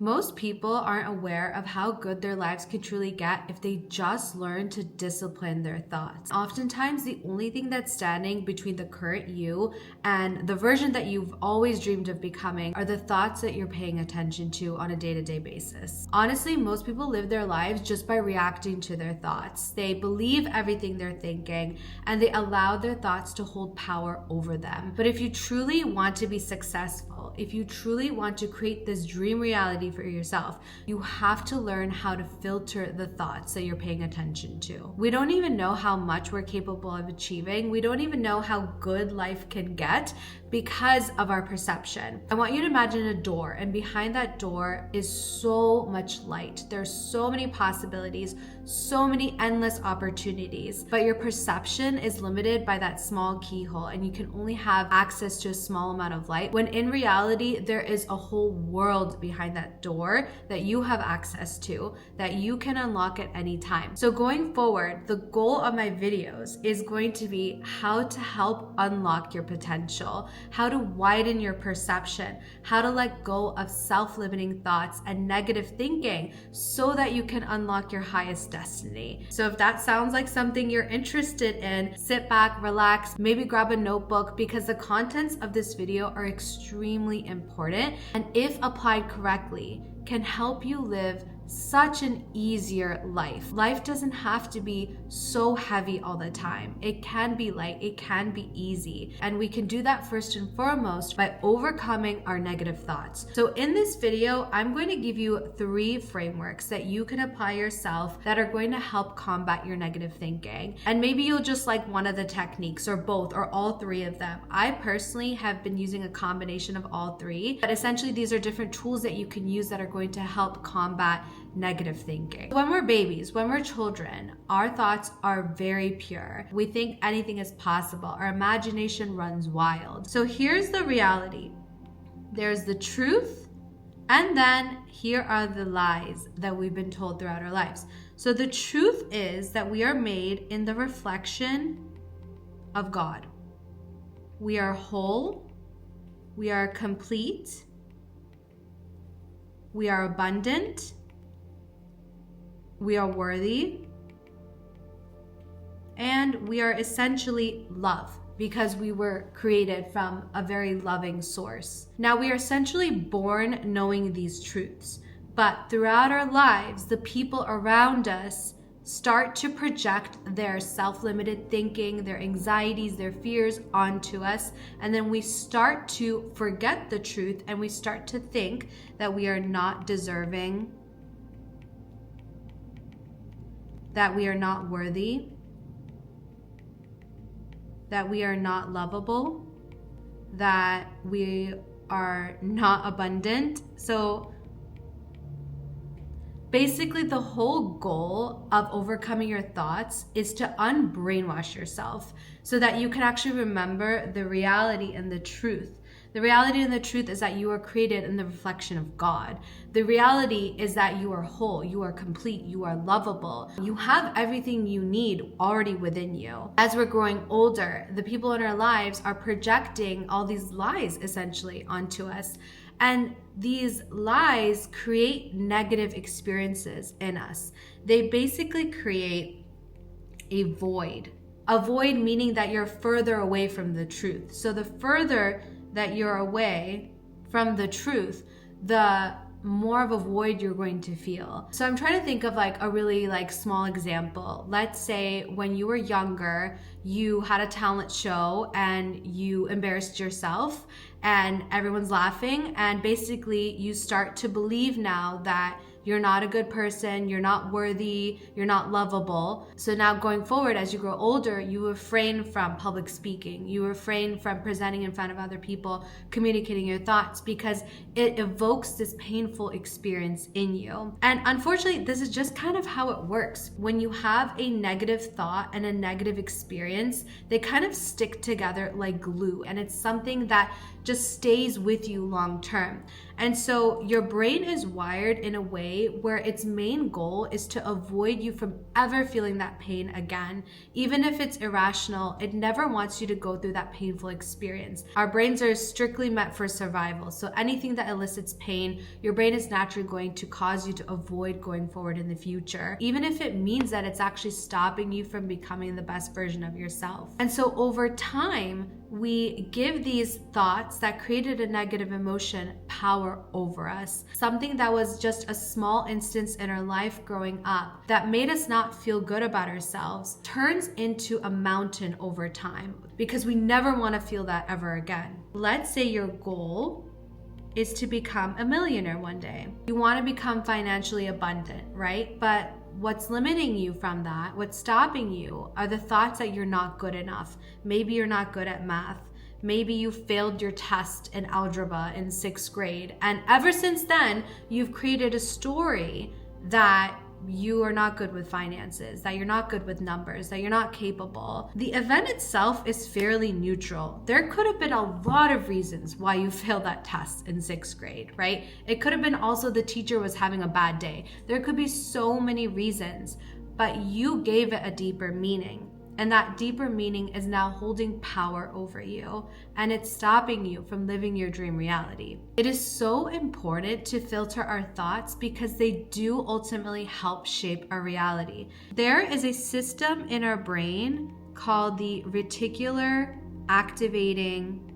Most people aren't aware of how good their lives could truly get if they just learn to discipline their thoughts. Oftentimes, the only thing that's standing between the current you and the version that you've always dreamed of becoming are the thoughts that you're paying attention to on a day-to-day basis. Honestly, most people live their lives just by reacting to their thoughts. They believe everything they're thinking and they allow their thoughts to hold power over them. But if you truly want to be successful, if you truly want to create this dream reality for yourself, you have to learn how to filter the thoughts that you're paying attention to. We don't even know how much we're capable of achieving. We don't even know how good life can get because of our perception. I want you to imagine a door, and behind that door is so much light. There's so many possibilities, so many endless opportunities, but your perception is limited by that small keyhole, and you can only have access to a small amount of light, when in reality, there is a whole world behind that door that you have access to, that you can unlock at any time. So going forward, the goal of my videos is going to be how to help unlock your potential, how to widen your perception, how to let go of self-limiting thoughts and negative thinking so that you can unlock your highest destiny. So if that sounds like something you're interested in, sit back, relax, maybe grab a notebook, because the contents of this video are extremely important, and if applied correctly, can help you live such an easier life. Life doesn't have to be so heavy all the time. It can be light, it can be easy. And we can do that first and foremost by overcoming our negative thoughts. So in this video, I'm going to give you 3 frameworks that you can apply yourself that are going to help combat your negative thinking. And maybe you'll just like one of the techniques or both or all 3 of them. I personally have been using a combination of all 3, but essentially these are different tools that you can use that are going to help combat negative thinking. When we're babies, when we're children, our thoughts are very pure. We think anything is possible. Our imagination runs wild. So here's the reality. There's the truth, and then here are the lies that we've been told throughout our lives. So the truth is that we are made in the reflection of God. We are whole. We are complete. We are abundant. We are worthy, and we are essentially love because we were created from a very loving source. Now, we are essentially born knowing these truths, but throughout our lives, the people around us start to project their self-limited thinking, their anxieties, their fears onto us, and then we start to forget the truth and we start to think that we are not deserving, that we are not worthy, that we are not lovable, that we are not abundant. So basically, the whole goal of overcoming your thoughts is to unbrainwash yourself so that you can actually remember the reality and the truth. The reality and the truth is that you are created in the reflection of God. The reality is that you are whole, you are complete, you are lovable. You have everything you need already within you. As we're growing older, the people in our lives are projecting all these lies essentially onto us. And these lies create negative experiences in us. They basically create a void. A void meaning that you're further away from the truth. So the further that you're away from the truth, the more of a void you're going to feel. So I'm trying to think of like a really like small example. Let's say when you were younger, you had a talent show and you embarrassed yourself and everyone's laughing, and basically you start to believe now that you're not a good person, you're not worthy, you're not lovable. So now going forward, as you grow older, you refrain from public speaking, you refrain from presenting in front of other people, communicating your thoughts, because it evokes this painful experience in you. And unfortunately, this is just kind of how it works. When you have a negative thought and a negative experience, experience, they kind of stick together like glue, and it's something that just stays with you long term. And so your brain is wired in a way where its main goal is to avoid you from ever feeling that pain again. Even if it's irrational, it never wants you to go through that painful experience. Our brains are strictly meant for survival. So anything that elicits pain, your brain is naturally going to cause you to avoid going forward in the future, even if it means that it's actually stopping you from becoming the best version of yourself. And so over time, we give these thoughts that created a negative emotion power over us. Something that was just a small instance in our life growing up that made us not feel good about ourselves turns into a mountain over time, because we never want to feel that ever again. Let's say your goal is to become a millionaire one day. You want to become financially abundant, right? But what's limiting you from that, what's stopping you, are the thoughts that you're not good enough. Maybe you're not good at math. Maybe you failed your test in algebra in 6th grade. And ever since then, you've created a story that you are not good with finances, that you're not good with numbers, that you're not capable. The event itself is fairly neutral. There could have been a lot of reasons why you failed that test in 6th grade, right? It could have been also the teacher was having a bad day. There could be so many reasons, but you gave it a deeper meaning. And that deeper meaning is now holding power over you, and it's stopping you from living your dream reality. It is so important to filter our thoughts because they do ultimately help shape our reality. There is a system in our brain called the reticular activating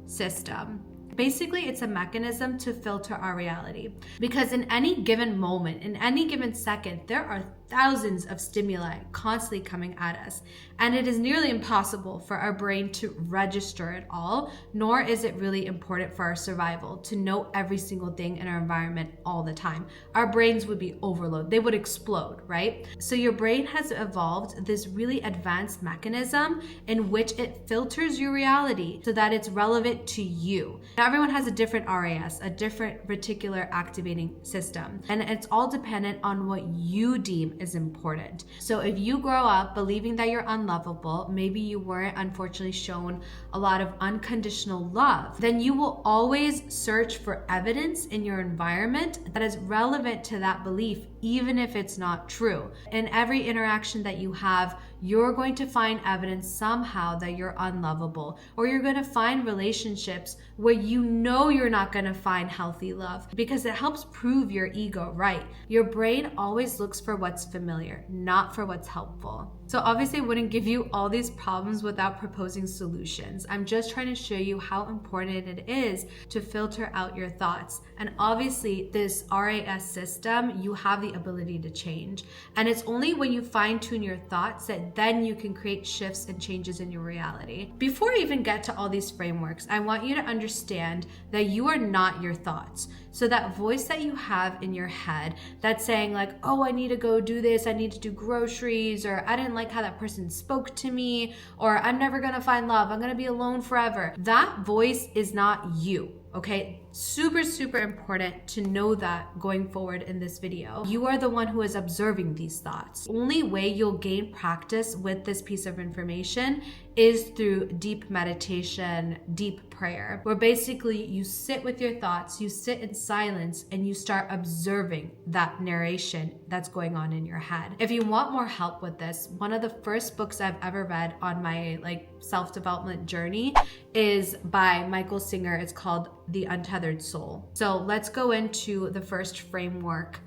system. Basically, it's a mechanism to filter our reality, because in any given moment, in any given second, there are thousands of stimuli constantly coming at us, and it is nearly impossible for our brain to register it all, nor is it really important for our survival to know every single thing in our environment all the time. Our brains would be overloaded, they would explode, right? So your brain has evolved this really advanced mechanism in which it filters your reality so that it's relevant to you. Now, everyone has a different RAS, a different reticular activating system, and it's all dependent on what you deem is important. So if you grow up believing that you're unlovable, maybe you weren't unfortunately shown a lot of unconditional love, then you will always search for evidence in your environment that is relevant to that belief, even if it's not true. In every interaction that you have, you're going to find evidence somehow that you're unlovable, or you're going to find relationships where you know you're not going to find healthy love, because it helps prove your ego right. Your brain always looks for what's familiar, not for what's helpful. So obviously I wouldn't give you all these problems without proposing solutions. I'm just trying to show you how important it is to filter out your thoughts. And obviously this RAS system, you have the ability to change. And it's only when you fine tune your thoughts that then you can create shifts and changes in your reality. Before I even get to all these frameworks, I want you to understand that you are not your thoughts. So that voice that you have in your head that's saying like, oh, I need to go do this, I need to do groceries, or I didn't like how that person spoke to me, or I'm never gonna find love, I'm gonna be alone forever. That voice is not you. Okay, super, super important to know that going forward in this video. You are the one who is observing these thoughts. The only way you'll gain practice with this piece of information is through deep meditation, deep prayer, where basically you sit with your thoughts, you sit in silence, and you start observing that narration that's going on in your head. If you want more help with this, one of the first books I've ever read on my self-development journey is by Michael Singer. It's called The Untethered Soul. So let's go into the first framework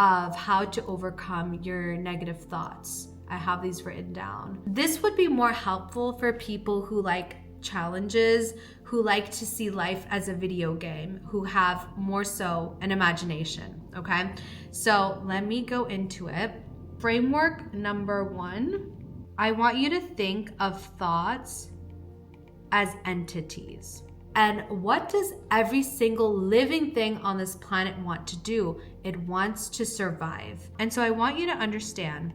of how to overcome your negative thoughts. I have these written down. This would be more helpful for people who like challenges, who like to see life as a video game, who have more so an imagination, okay? So let me go into it. Framework number 1, I want you to think of thoughts as entities. And what does every single living thing on this planet want to do? It wants to survive. And so I want you to understand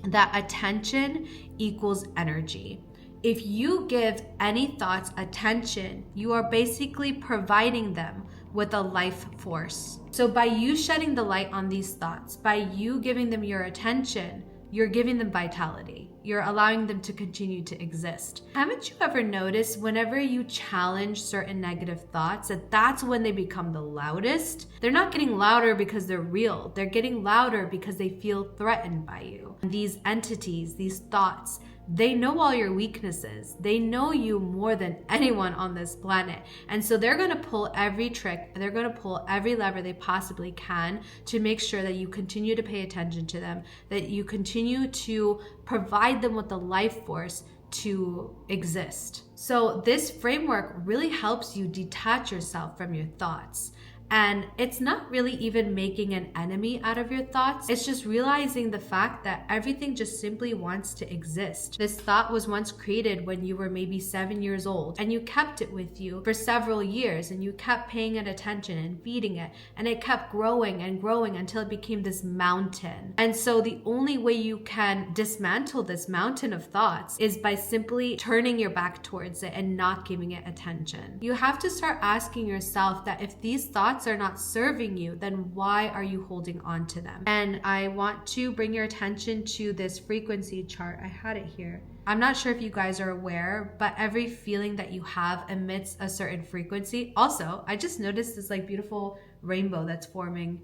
that attention equals energy. If you give any thoughts attention, you are basically providing them with a life force. So by you shedding the light on these thoughts, by you giving them your attention, you're giving them vitality. you're allowing them to continue to exist. Haven't you ever noticed whenever you challenge certain negative thoughts that's when they become the loudest? They're not getting louder because they're real. They're getting louder because they feel threatened by you. These entities, these thoughts, they know all your weaknesses. They know you more than anyone on this planet. And so they're going to pull every trick, they're going to pull every lever they possibly can to make sure that you continue to pay attention to them, that you continue to provide them with the life force to exist. So this framework really helps you detach yourself from your thoughts. And it's not really even making an enemy out of your thoughts. It's just realizing the fact that everything just simply wants to exist. This thought was once created when you were maybe 7 years old, and you kept it with you for several years, and you kept paying it attention and feeding it, and it kept growing and growing until it became this mountain. And so the only way you can dismantle this mountain of thoughts is by simply turning your back towards it and not giving it attention. You have to start asking yourself that if these thoughts are not serving you, then why are you holding on to them? And I want to bring your attention to this frequency chart. I had it here. I'm not sure if you guys are aware, but every feeling that you have emits a certain frequency. Also, I just noticed this like beautiful rainbow that's forming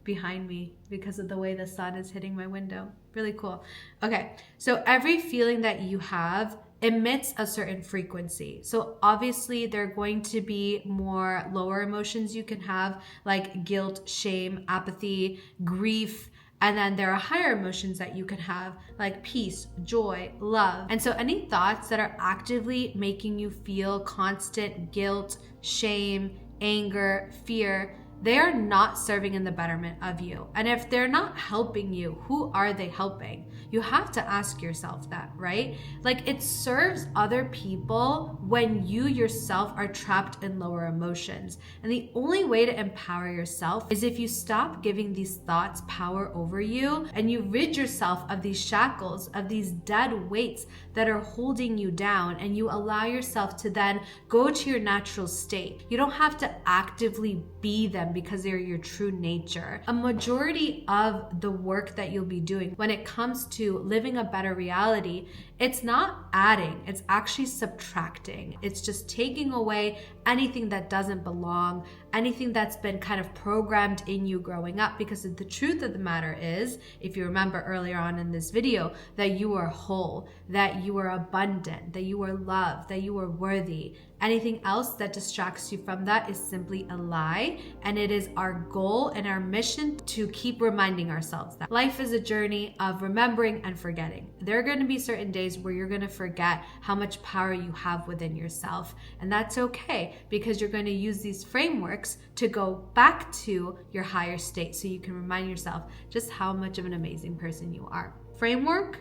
behind me because of the way the sun is hitting my window. Really cool. Okay, so every feeling that you have emits a certain frequency. So obviously there are going to be more lower emotions you can have, like guilt, shame, apathy, grief. And then there are higher emotions that you can have, like peace, joy, love. And so any thoughts that are actively making you feel constant guilt, shame, anger, fear, they are not serving in the betterment of you. And if they're not helping you, who are they helping? You have to ask yourself that, right? Like it serves other people when you yourself are trapped in lower emotions. And the only way to empower yourself is if you stop giving these thoughts power over you and you rid yourself of these shackles, of these dead weights that are holding you down, and you allow yourself to then go to your natural state. You don't have to actively be them because they're your true nature. A majority of the work that you'll be doing when it comes to living a better reality, it's not adding, it's actually subtracting. It's just taking away anything that doesn't belong, anything that's been kind of programmed in you growing up. Because the truth of the matter is, if you remember earlier on in this video, that you are whole, that you are abundant, that you are loved, that you are worthy. Anything else that distracts you from that is simply a lie. And it is our goal and our mission to keep reminding ourselves that life is a journey of remembering and forgetting. There are going to be certain days where you're going to forget how much power you have within yourself. And that's okay, because you're going to use these frameworks to go back to your higher state so you can remind yourself just how much of an amazing person you are. Framework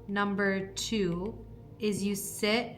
number 2 is you sit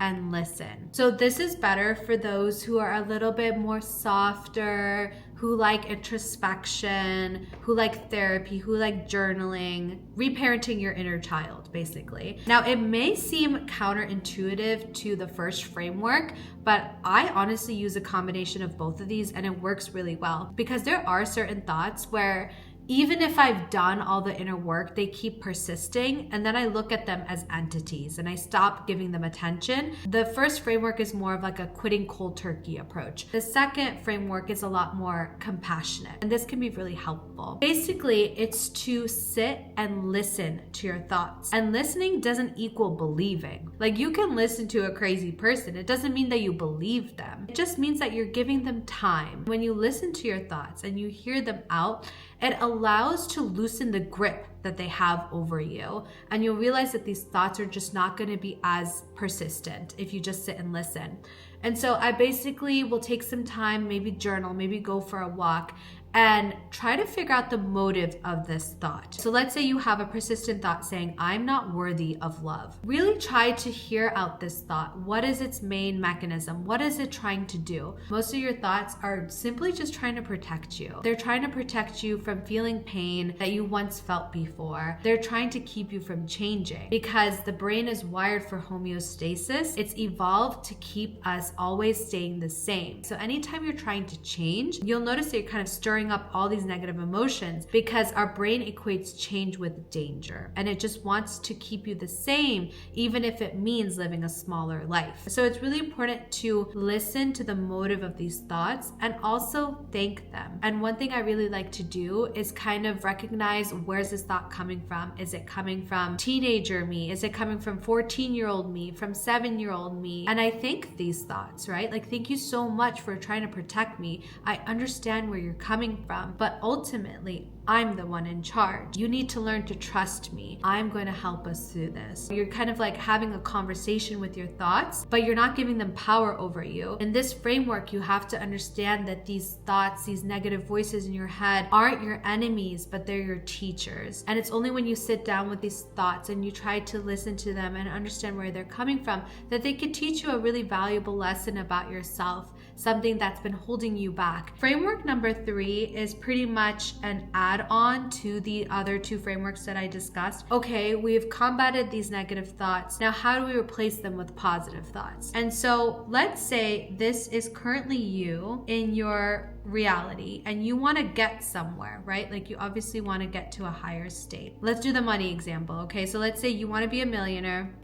and listen. So this is better for those who are a little bit more softer, who like introspection, who like therapy, who like journaling, reparenting your inner child, basically. Now, it may seem counterintuitive to the first framework, but I honestly use a combination of both of these and it works really well, because there are certain thoughts where even if I've done all the inner work, they keep persisting, and then I look at them as entities and I stop giving them attention. The first framework is more of like a quitting cold turkey approach. The second framework is a lot more compassionate, and this can be really helpful. Basically, it's to sit and listen to your thoughts. And listening doesn't equal believing. Like, you can listen to a crazy person. It doesn't mean that you believe them. It just means that you're giving them time. When you listen to your thoughts and you hear them out, it allows to loosen the grip that they have over you. And you'll realize that these thoughts are just not going to be as persistent if you just sit and listen. And so I basically will take some time, maybe journal, maybe go for a walk, and try to figure out the motive of this thought. So let's say you have a persistent thought saying, I'm not worthy of love. Really try to hear out this thought. What is its main mechanism? What is it trying to do? Most of your thoughts are simply just trying to protect you. They're trying to protect you from feeling pain that you once felt before. They're trying to keep you from changing, because the brain is wired for homeostasis. It's evolved to keep us us always staying the same. So anytime you're trying to change, you'll notice that you're kind of stirring up all these negative emotions because our brain equates change with danger. And it just wants to keep you the same, even if it means living a smaller life. So it's really important to listen to the motive of these thoughts and also thank them. And one thing I really like to do is kind of recognize, where's this thought coming from? Is it coming from teenager me? Is it coming from 14-year-old me? From 7-year-old me? And I think these thoughts, right? Like, thank you so much for trying to protect me. I understand where you're coming from, but ultimately, I'm the one in charge. You need to learn to trust me. I'm going to help us through this. You're kind of like having a conversation with your thoughts, but you're not giving them power over you. In this framework, you have to understand that these thoughts, these negative voices in your head aren't your enemies, but they're your teachers. And it's only when you sit down with these thoughts and you try to listen to them and understand where they're coming from that they could teach you a really valuable lesson about yourself, something that's been holding you back. Framework number 3 is pretty much an add-on to the other 2 frameworks that I discussed. Okay, we've combated these negative thoughts. Now, how do we replace them with positive thoughts? And so let's say this is currently you in your reality and you want to get somewhere, right? Like, you obviously want to get to a higher state. Let's do the money example. Okay, so let's say you want to be a millionaire.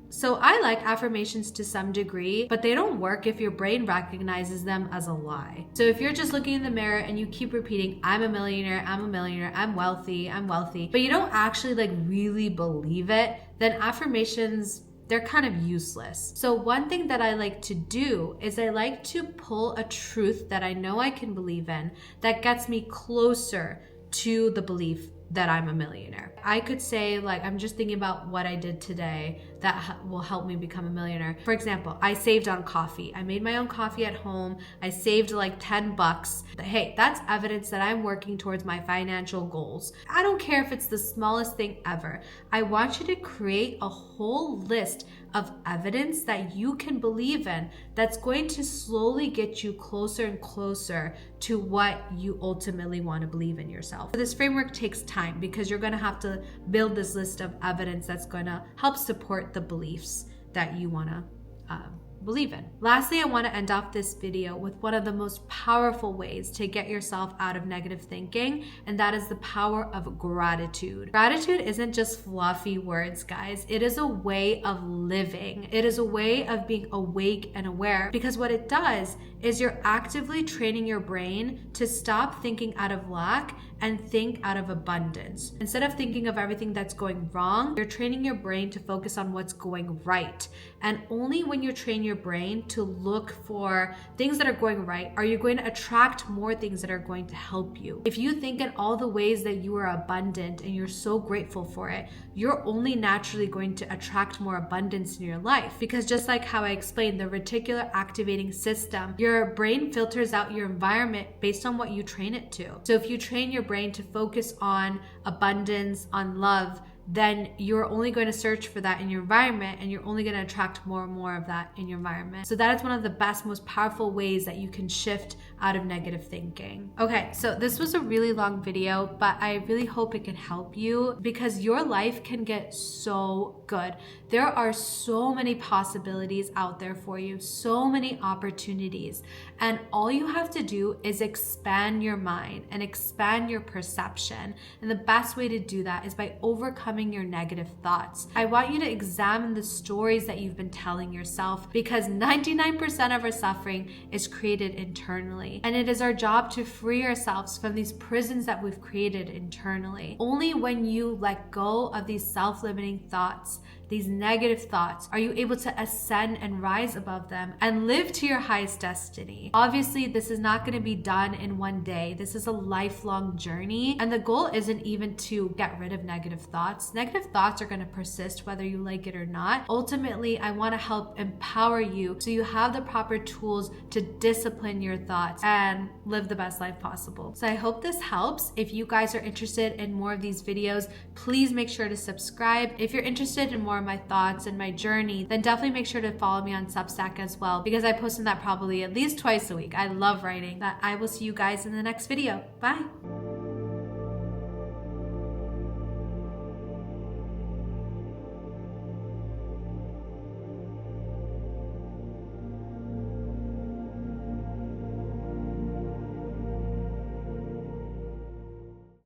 So I like affirmations to some degree, but they don't work if your brain recognizes them as a lie. So if you're just looking in the mirror and you keep repeating, I'm a millionaire, I'm wealthy, but you don't actually like really believe it, then affirmations, they're kind of useless. So one thing that I like to do is I like to pull a truth that I know I can believe in that gets me closer to the belief that I'm a millionaire. I could say, like, I'm just thinking about what I did today that will help me become a millionaire. For example, I saved on coffee. I made my own coffee at home. I saved like $10. Hey, that's evidence that I'm working towards my financial goals. I don't care if it's the smallest thing ever. I want you to create a whole list of evidence that you can believe in that's going to slowly get you closer and closer to what you ultimately want to believe in yourself. So this framework takes time because you're going to have to build this list of evidence that's going to help support the beliefs that you want to believe in. Lastly, I want to end off this video with one of the most powerful ways to get yourself out of negative thinking, and that is the power of gratitude. Gratitude isn't just fluffy words, guys. It is a way of living. It is a way of being awake and aware, because what it does is you're actively training your brain to stop thinking out of lack and think out of abundance. Instead of thinking of everything that's going wrong, you're training your brain to focus on what's going right. And only when you train your brain to look for things that are going right are you going to attract more things that are going to help you. If you think in all the ways that you are abundant and you're so grateful for it, you're only naturally going to attract more abundance in your life. Because just like how I explained, the reticular activating system, your brain filters out your environment based on what you train it to. So if you train your brain to focus on abundance, on love, then you're only going to search for that in your environment, and you're only going to attract more and more of that in your environment. So that is one of the best, most powerful ways that you can shift out of negative thinking. Okay, so this was a really long video, but I really hope it can help you, because your life can get so good. There are so many possibilities out there for you, so many opportunities, and all you have to do is expand your mind and expand your perception. And the best way to do that is by overcoming your negative thoughts. I want you to examine the stories that you've been telling yourself, because 99% of our suffering is created internally, and it is our job to free ourselves from these prisons that we've created internally. Only when you let go of these self-limiting thoughts, these negative thoughts, are you able to ascend and rise above them and live to your highest destiny. Obviously, this is not going to be done in one day. This is a lifelong journey, and the goal isn't even to get rid of negative thoughts. Negative thoughts are going to persist whether you like it or not. Ultimately, I want to help empower you so you have the proper tools to discipline your thoughts and live the best life possible. So I hope this helps. If you guys are interested in more of these videos, please make sure to subscribe. If you're interested in more of my thoughts and my journey, then definitely make sure to follow me on Substack as well, because I post on that probably at least twice a week. I love writing. But I will see you guys in the next video. Bye.